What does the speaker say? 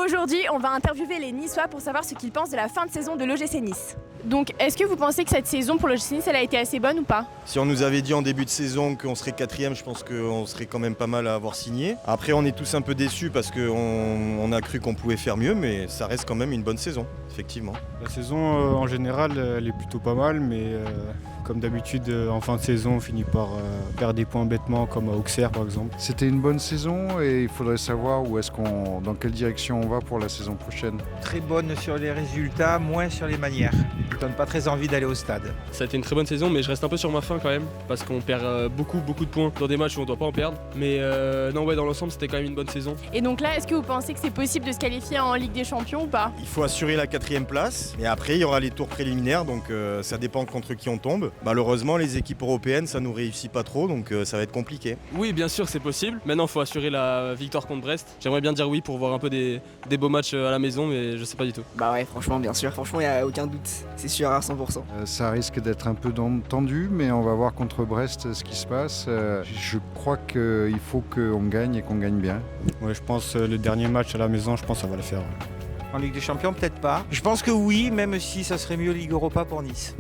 Aujourd'hui, on va interviewer les Niçois pour savoir ce qu'ils pensent de la fin de saison de l'OGC Nice. Donc, est-ce que vous pensez que cette saison pour l'OGC Nice, elle a été assez bonne ou pas? Si on nous avait dit en début de saison qu'on serait quatrième, je pense qu'on serait quand même pas mal à avoir signé. Après, on est tous un peu déçus parce qu'on a cru qu'on pouvait faire mieux, mais ça reste quand même une bonne saison, effectivement. La saison en général, elle est plutôt pas mal, mais comme d'habitude, en fin de saison, on finit par perdre des points bêtement, comme à Auxerre par exemple. C'était une bonne saison et il faudrait savoir dans quelle direction on va pour la saison prochaine. Très bonne sur les résultats, moins sur les manières. Ça donne pas très envie d'aller au stade. Ça a été une très bonne saison, mais je reste un peu sur ma faim quand même, parce qu'on perd beaucoup de points dans des matchs où on doit pas en perdre. Mais non, ouais, dans l'ensemble, c'était quand même une bonne saison. Et donc là, est-ce que vous pensez que c'est possible de se qualifier en Ligue des Champions ou pas? Il faut assurer la quatrième place et après, il y aura les tours préliminaires, donc ça dépend contre qui on tombe. Malheureusement, les équipes européennes, ça nous réussit pas trop, donc ça va être compliqué. Oui, bien sûr, c'est possible. Maintenant, il faut assurer la victoire contre Brest. J'aimerais bien dire oui pour voir un peu des beaux matchs à la maison, mais je sais pas du tout. Bah ouais, franchement, bien sûr. Franchement, il n'y a aucun doute. C'est sûr à 100%. Ça risque d'être un peu tendu, mais on va voir contre Brest ce qui se passe. Je crois qu'il faut qu'on gagne et qu'on gagne bien. Ouais, je pense le dernier match à la maison, je pense que ça va le faire. En Ligue des Champions, peut-être pas. Je pense que oui, même si ça serait mieux Ligue Europa pour Nice.